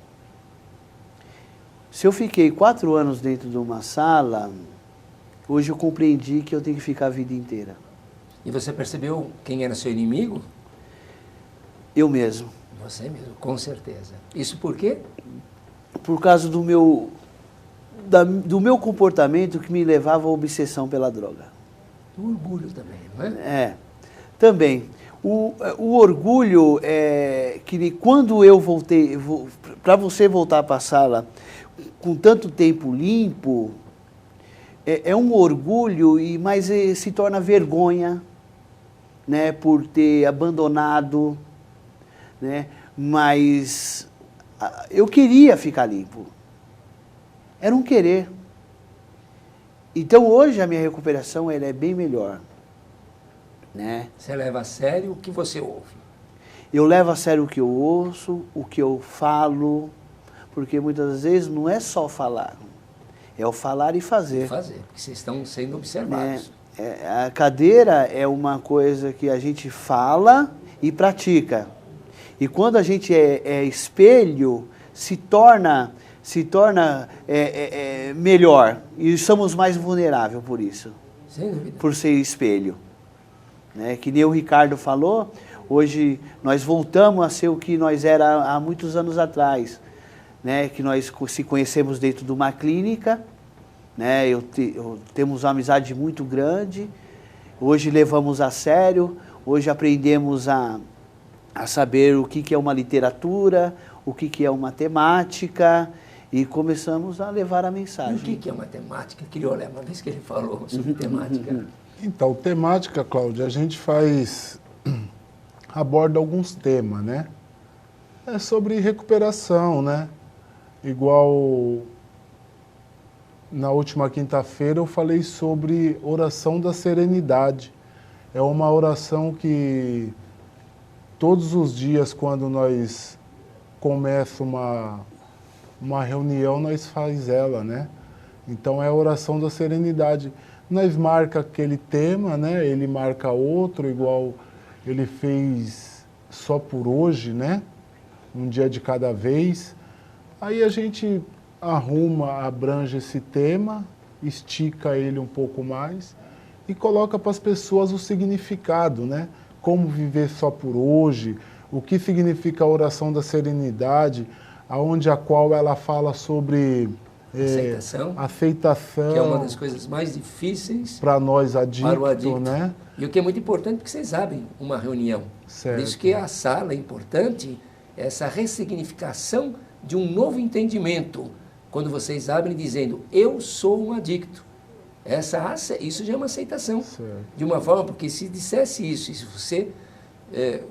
Se eu fiquei 4 anos dentro de uma sala, hoje eu compreendi que eu tenho que ficar a vida inteira. E você percebeu quem era seu inimigo? Eu mesmo. Você mesmo, com certeza. Isso por quê? Por causa do meu comportamento que me levava à obsessão pela droga. O orgulho também, não é? É, também. O orgulho é que quando eu voltei, para você voltar para a sala com tanto tempo limpo, é um orgulho, mas se torna vergonha, né, por ter abandonado, né, mas eu queria ficar limpo. Era um querer. Então hoje a minha recuperação ela é bem melhor. Né? Você leva a sério o que você ouve? Eu levo a sério o que eu ouço, o que eu falo, porque muitas vezes não é só falar, é o falar e fazer. Fazer, porque vocês estão sendo observados. A cadeira é uma coisa que a gente fala e pratica. E quando a gente é espelho, se torna melhor. E somos mais vulneráveis por isso. Sem dúvida. Por ser espelho. Né? Que nem o Ricardo falou, hoje nós voltamos a ser o que nós era há muitos anos atrás. Né? Que nós se conhecemos dentro de uma clínica, né? Temos uma amizade muito grande, hoje levamos a sério, hoje aprendemos a saber o que é uma literatura, o que é uma matemática, e começamos a levar a mensagem. E o que é matemática? Criolé, uma vez que ele falou sobre temática. Então, temática, Cláudia, a gente aborda alguns temas, né? É sobre recuperação, né? Igual na última quinta-feira eu falei sobre oração da serenidade. É uma oração que todos os dias, quando nós começa uma reunião, nós faz ela, né? Então é a oração da serenidade. Nós marca aquele tema, né? Ele marca outro, igual ele fez só por hoje, né? Um dia de cada vez. Aí a gente arruma, abrange esse tema, estica ele um pouco mais e coloca para as pessoas o significado, né? Como viver só por hoje, o que significa a oração da serenidade, aonde a qual ela fala sobre aceitação, que é uma das coisas mais difíceis para nós adictos, para o adicto, né? E o que é muito importante, porque vocês abrem uma reunião. Certo. Por isso que a sala é importante, essa ressignificação de um novo entendimento. Quando vocês abrem dizendo, eu sou um adicto. Isso já é uma aceitação. Certo. De uma forma, porque se dissesse isso, e se você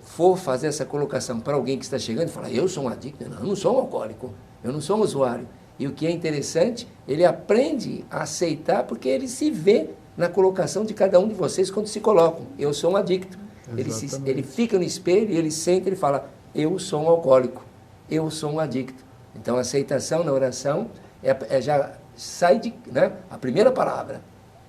for fazer essa colocação para alguém que está chegando e falar, eu sou um adicto, não, eu não sou um alcoólico, eu não sou um usuário. E o que é interessante, ele aprende a aceitar, porque ele se vê na colocação de cada um de vocês quando se colocam. Eu sou um adicto. Ele fica no espelho e ele senta e ele fala, eu sou um alcoólico, eu sou um adicto. Então, a aceitação na oração já sai de, né, a primeira palavra.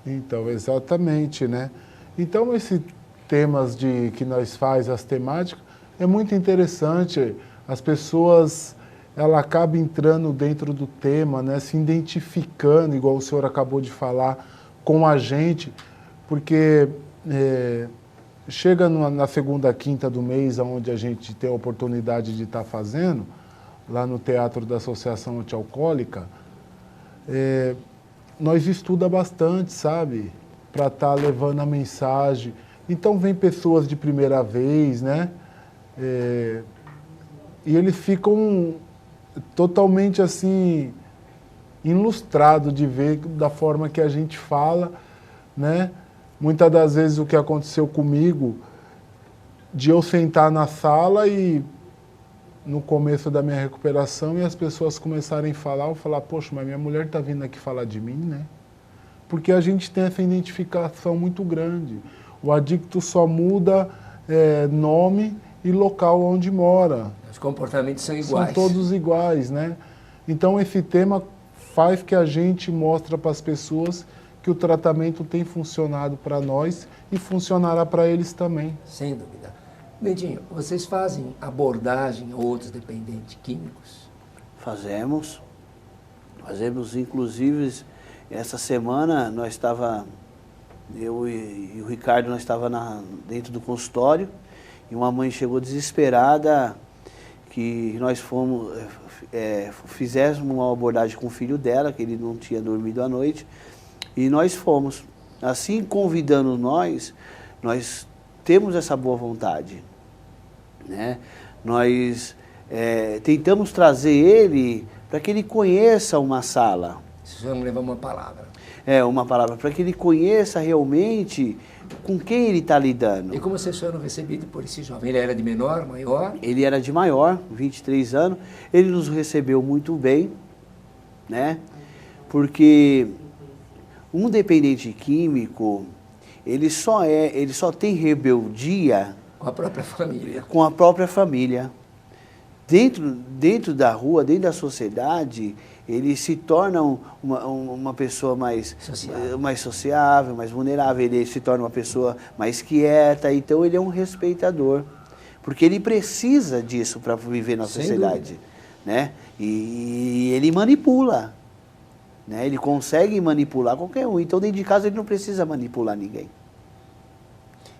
Então, exatamente, né? Então, esses temas que nós faz, as temáticas, é muito interessante. As pessoas, ela acaba entrando dentro do tema, né? Se identificando, igual o senhor acabou de falar, com a gente, porque chega na segunda quinta do mês, onde a gente tem a oportunidade de estar fazendo, lá no Teatro da Associação Antialcoólica, nós estuda bastante, sabe? Para estar levando a mensagem. Então vem pessoas de primeira vez, né? E eles ficam totalmente assim, ilustrados de ver da forma que a gente fala, né? Muitas das vezes o que aconteceu comigo, de eu sentar na sala e no começo da minha recuperação e as pessoas começarem a falar, eu falar, poxa, mas minha mulher está vindo aqui falar de mim, né? Porque a gente tem essa identificação muito grande. O adicto só muda nome e local onde mora. Os comportamentos são iguais. São todos iguais, né? Então esse tema faz que a gente mostre para as pessoas que o tratamento tem funcionado para nós e funcionará para eles também. Sem dúvida. Bentinho, vocês fazem abordagem a outros dependentes químicos? Fazemos, inclusive, essa semana nós eu e o Ricardo, nós estávamos dentro do consultório e uma mãe chegou desesperada que nós fizemos uma abordagem com o filho dela, que ele não tinha dormido à noite, e nós fomos. Assim, convidando nós temos essa boa vontade, né? Nós tentamos trazer ele para que ele conheça uma sala. Vamos levar uma palavra. Uma palavra, para que ele conheça realmente com quem ele está lidando. E como vocês foram recebidos por esse jovem? Ele era de menor, maior? Ele era de maior, 23 anos. Ele nos recebeu muito bem, né? Porque um dependente químico, ele só tem rebeldia com a própria família. Com a própria família. Dentro da rua, dentro da sociedade, ele se torna uma pessoa mais sociável, mais vulnerável, ele se torna uma pessoa mais quieta, então ele é um respeitador. Porque ele precisa disso para viver na sociedade, né? E ele manipula, né? Ele consegue manipular qualquer um, então dentro de casa ele não precisa manipular ninguém.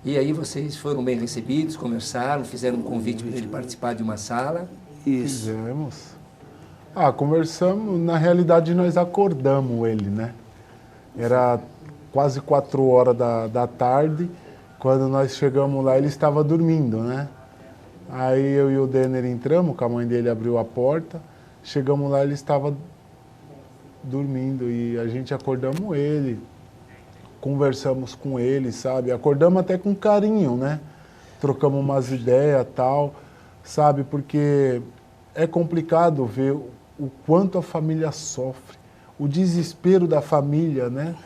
E aí vocês foram bem recebidos, conversaram, fizeram um convite para ele participar de uma sala? Isso. Fizemos. Conversamos, na realidade nós acordamos ele, né? Era quase 4 horas da tarde, quando nós chegamos lá ele estava dormindo, né? Aí eu e o Denner entramos, com a mãe dele abriu a porta, chegamos lá ele estava dormindo e a gente acordamos ele. Conversamos com ele, sabe? Acordamos até com carinho, né? Trocamos umas ideias e tal, sabe? Porque é complicado ver o quanto a família sofre, o desespero da família, né?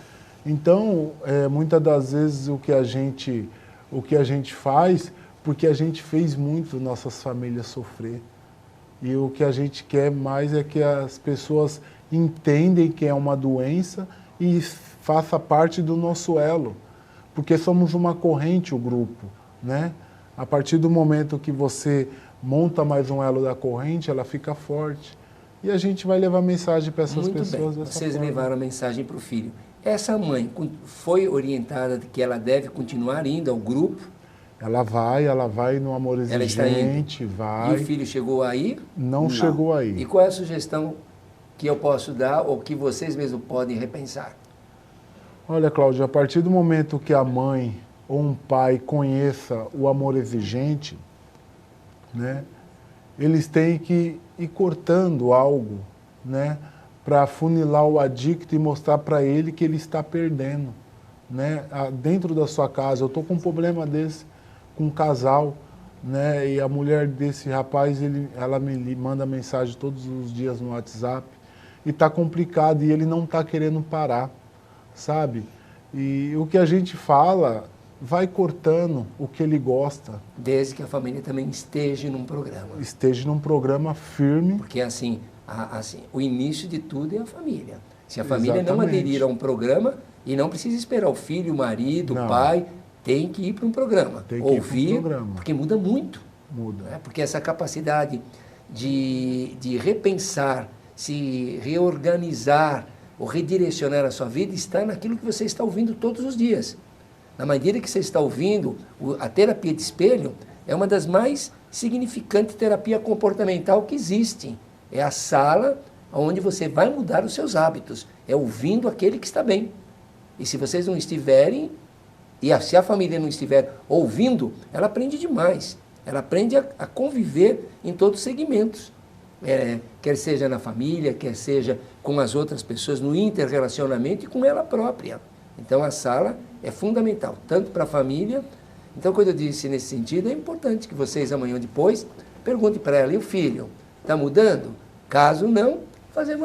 Então, muitas das vezes o que a gente faz, porque a gente fez muito nossas famílias sofrer, E o que a gente quer mais é que as pessoas entendem que é uma doença e faça parte do nosso elo. Porque somos uma corrente, o grupo, né? A partir do momento que você monta mais um elo da corrente, ela fica forte. E a gente vai levar mensagem para essas pessoas dessa Vocês forma. levaram a mensagem para o filho. Essa mãe foi orientada de que ela deve continuar indo ao grupo? Ela vai no Amor Ela está Exigente, indo. vai. E o filho chegou aí? Não chegou E aí. qual é a sugestão que eu posso dar ou que vocês mesmos podem repensar? Olha, Cláudio, a partir do momento que a mãe ou um pai conheça o amor exigente, né, eles têm que ir cortando algo, né, para afunilar o adicto e mostrar para ele que ele está perdendo, né, dentro da sua casa. Eu estou com um problema desse com um casal, né, e a mulher desse rapaz, ela me manda mensagem todos os dias no WhatsApp e está complicado e ele não está querendo parar, sabe? E o que a gente fala vai cortando o que ele gosta. Desde que a família também esteja num programa. Esteja num programa firme. Porque assim, o início de tudo é a família. Se a família não Exatamente. aderir a um programa, e não precisa esperar o filho, o marido, Não. o pai, tem que ir para um programa. Tem que ir ouvir, para um programa. porque muda muito. Muda. Né? Porque essa capacidade de repensar, se reorganizar ou redirecionar a sua vida está naquilo que você está ouvindo todos os dias. Na medida que você está ouvindo, a terapia de espelho é uma das mais significantes terapias comportamental que existe. É a sala onde você vai mudar os seus hábitos. É ouvindo aquele que está bem. E se vocês não estiverem, se a família não estiver ouvindo, ela aprende demais. Ela aprende a conviver em todos os segmentos. Quer seja na família, quer seja com as outras pessoas, no interrelacionamento e com ela própria. Então a sala é fundamental, tanto para a família. Então, quando eu disse nesse sentido, é importante que vocês amanhã ou depois perguntem para ela, e o filho, está mudando? Caso não, fazer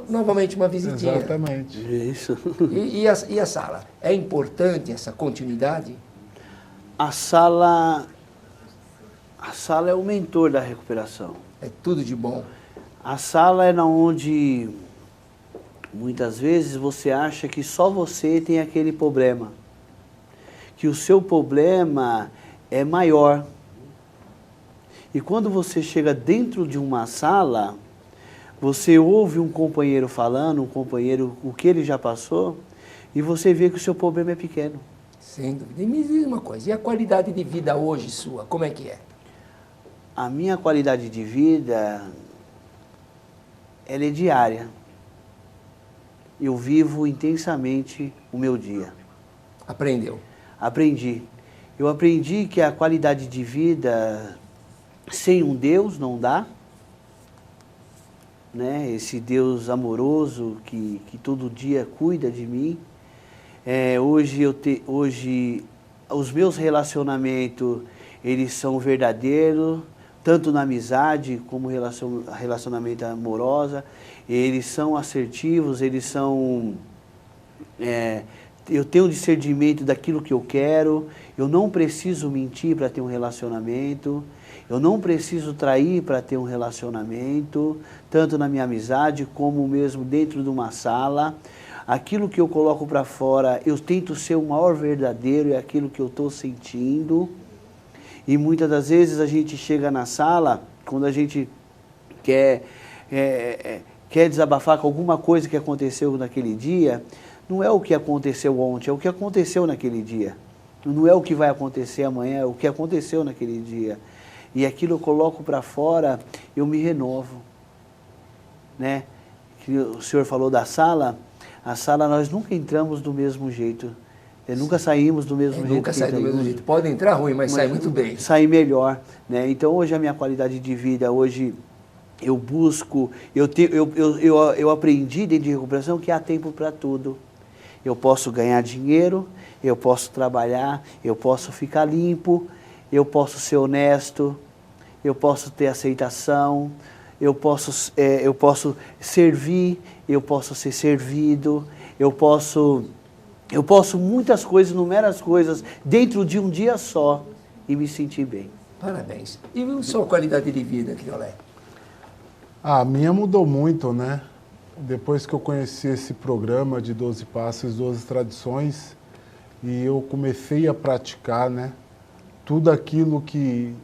novamente uma visitinha. Exatamente. Isso. E a sala? É importante essa continuidade? A sala é o mentor da recuperação. É tudo de bom. A sala é onde muitas vezes você acha que só você tem aquele problema, que o seu problema é maior. E quando você chega dentro de uma sala, você ouve um companheiro falando, o que ele já passou, e você vê que o seu problema é pequeno. Sem dúvida. E me diz uma coisa, e a qualidade de vida hoje sua, como é que é? A minha qualidade de vida, ela é diária. Eu vivo intensamente o meu dia. Aprendeu? Aprendi. Eu aprendi que a qualidade de vida sem um Deus não dá. Né? Esse Deus amoroso que todo dia cuida de mim. Hoje os meus relacionamentos, eles são verdadeiros, tanto na amizade como relacionamento amorosa. Eles são assertivos, eles são... eu tenho discernimento daquilo que eu quero, eu não preciso mentir para ter um relacionamento, eu não preciso trair para ter um relacionamento, tanto na minha amizade como mesmo dentro de uma sala. Aquilo que eu coloco para fora, eu tento ser o maior verdadeiro, é aquilo que eu estou sentindo. E muitas das vezes a gente chega na sala, quando a gente quer desabafar com alguma coisa que aconteceu naquele dia, não é o que aconteceu ontem, é o que aconteceu naquele dia. Não é o que vai acontecer amanhã, é o que aconteceu naquele dia. E aquilo eu coloco para fora, eu me renovo. Né? Que o senhor falou da sala, a sala nós nunca entramos do mesmo jeito. Nunca saímos do mesmo jeito. Nunca sai do mesmo jeito. Pode entrar ruim, mas sai muito bem. Sai melhor. Né? Então hoje a minha qualidade de vida, hoje eu busco, eu aprendi dentro de recuperação que há tempo para tudo. Eu posso ganhar dinheiro, eu posso trabalhar, eu posso ficar limpo, eu posso ser honesto, eu posso ter aceitação, eu posso servir, eu posso ser servido, eu posso muitas coisas, inúmeras coisas, dentro de um dia só e me sentir bem. Parabéns. E a sua qualidade de vida, Criolé? A minha mudou muito, né? Depois que eu conheci esse programa de 12 Passos, 12 Tradições, e eu comecei a praticar, né? Tudo aquilo que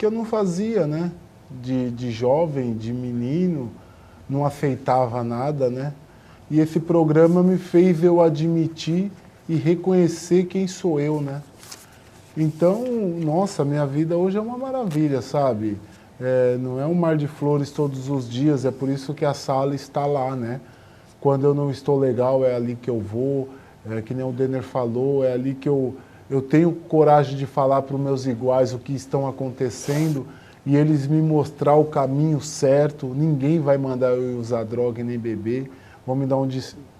eu não fazia, né? De jovem, de menino, não aceitava nada, né? E esse programa me fez eu admitir e reconhecer quem sou eu, né? Então, nossa, minha vida hoje é uma maravilha, sabe? Não é um mar de flores todos os dias, é por isso que a sala está lá, né? Quando eu não estou legal, é ali que eu vou, que nem o Denner falou, é ali que eu tenho coragem de falar para os meus iguais o que estão acontecendo e eles me mostrar o caminho certo. Ninguém vai mandar eu usar droga e nem beber, vão me dar um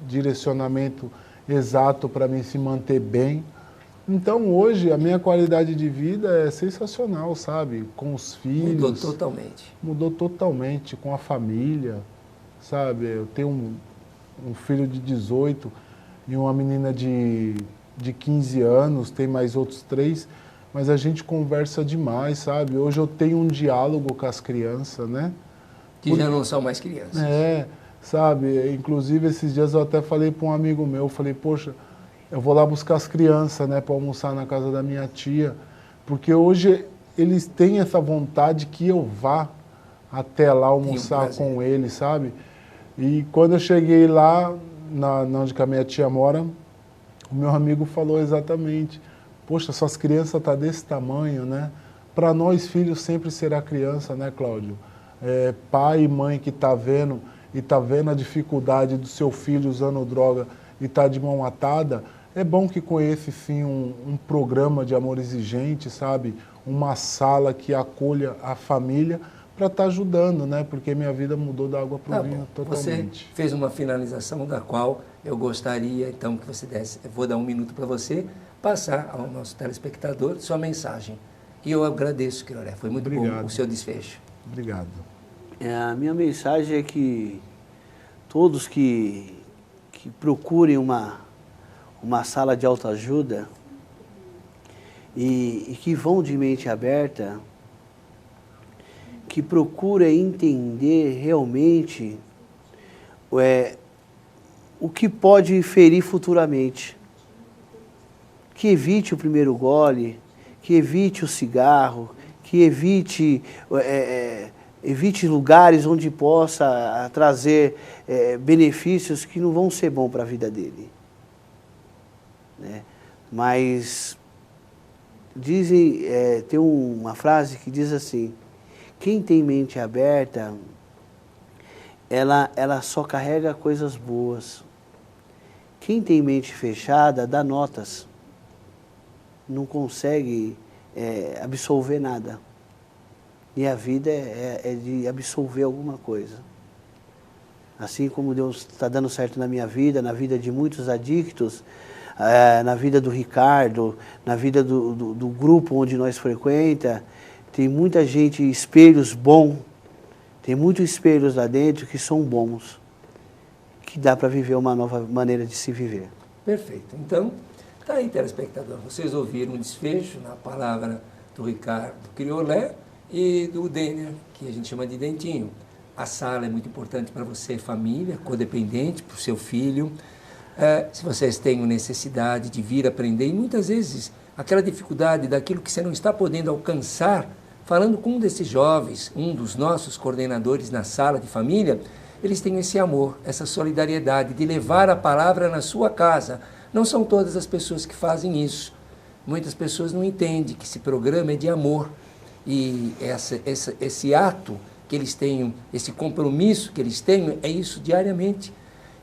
direcionamento exato para mim se manter bem. Então hoje a minha qualidade de vida é sensacional, sabe? Com os filhos. Mudou totalmente. Mudou totalmente, com a família, sabe? Eu tenho um filho de 18 e uma menina de 15 anos, tem mais outros 3, mas a gente conversa demais, sabe? Hoje eu tenho um diálogo com as crianças, né? Que já não são mais crianças. Sabe? Inclusive esses dias eu até falei para um amigo meu, falei, poxa, eu vou lá buscar as crianças, né, para almoçar na casa da minha tia, porque hoje eles têm essa vontade que eu vá até lá almoçar com eles, sabe? E quando eu cheguei lá, onde que a minha tia mora, o meu amigo falou exatamente, poxa, suas crianças estão desse tamanho, né? Para nós, filhos, sempre será criança, né, Cláudio? Pai e mãe que está vendo e está vendo a dificuldade do seu filho usando droga e está de mão atada, é bom que conheça, sim, um programa de amor exigente, sabe? Uma sala que acolha a família para estar ajudando, né? Porque minha vida mudou da água para o vinho totalmente. Você fez uma finalização da qual eu gostaria, então, que você desse, eu vou dar um minuto para você, passar ao nosso telespectador sua mensagem. E eu agradeço, Criolé, foi muito bom o seu desfecho. Obrigado. A minha mensagem é que todos que procurem uma sala de autoajuda e que vão de mente aberta, que procurem entender realmente o que pode ferir futuramente. Que evite o primeiro gole, que evite o cigarro, que evite lugares onde possa trazer benefícios que não vão ser bons para a vida dele. Né? Mas dizem, tem uma frase que diz assim, quem tem mente aberta, ela só carrega coisas boas. Quem tem mente fechada, dá notas. Não consegue absorver nada. E a vida é de absorver alguma coisa. Assim como Deus está dando certo na minha vida, na vida de muitos adictos, na vida do Ricardo, na vida do grupo onde nós frequenta, tem muita gente, espelhos bons, tem muitos espelhos lá dentro que são bons, que dá para viver uma nova maneira de se viver. Perfeito. Então, tá aí, telespectador, vocês ouviram um desfecho na palavra do Ricardo Criolé e do Denner, que a gente chama de Dentinho. A sala é muito importante para você, família, codependente, para o seu filho. Se vocês têm necessidade de vir aprender, e muitas vezes aquela dificuldade daquilo que você não está podendo alcançar, falando com um desses jovens, um dos nossos coordenadores na sala de família, eles têm esse amor, essa solidariedade de levar a palavra na sua casa. Não são todas as pessoas que fazem isso. Muitas pessoas não entendem que esse programa é de amor. E esse ato que eles têm, esse compromisso que eles têm, é isso diariamente.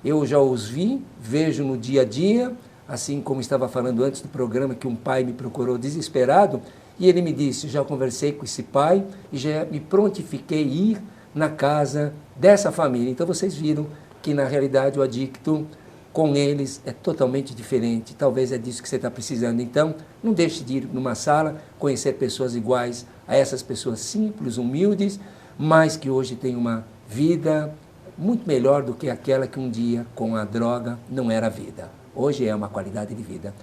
Eu já os vi, vejo no dia a dia, assim como estava falando antes do programa, que um pai me procurou desesperado, e ele me disse, já conversei com esse pai e já me prontifiquei a ir na casa dessa família. Então vocês viram que na realidade o adicto com eles é totalmente diferente, talvez é disso que você está precisando. Então não deixe de ir numa sala, conhecer pessoas iguais a essas pessoas simples, humildes, mas que hoje têm uma vida muito melhor do que aquela que um dia com a droga não era vida. Hoje é uma qualidade de vida.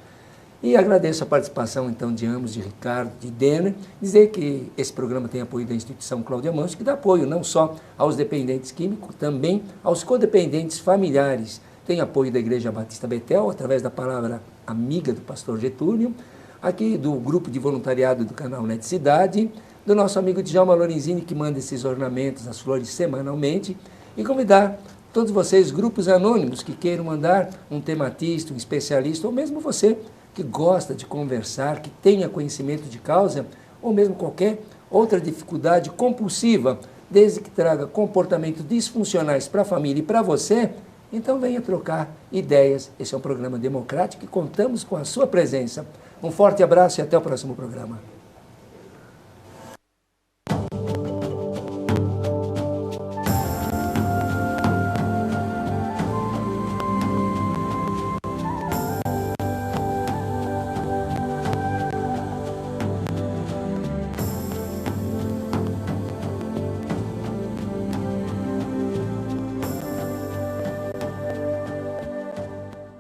E agradeço a participação, então, de ambos, de Ricardo, de Denner, dizer que esse programa tem apoio da instituição Cláudia Manso, que dá apoio não só aos dependentes químicos, também aos codependentes familiares. Tem apoio da Igreja Batista Betel, através da palavra amiga do pastor Getúlio, aqui do grupo de voluntariado do canal Net Cidade, do nosso amigo Djalma Lorenzini, que manda esses ornamentos, as flores, semanalmente, e convidar todos vocês, grupos anônimos, que queiram mandar um tematista, um especialista, ou mesmo você que gosta de conversar, que tenha conhecimento de causa, ou mesmo qualquer outra dificuldade compulsiva, desde que traga comportamentos disfuncionais para a família e para você, então venha trocar ideias. Esse é um programa democrático e contamos com a sua presença. Um forte abraço e até o próximo programa.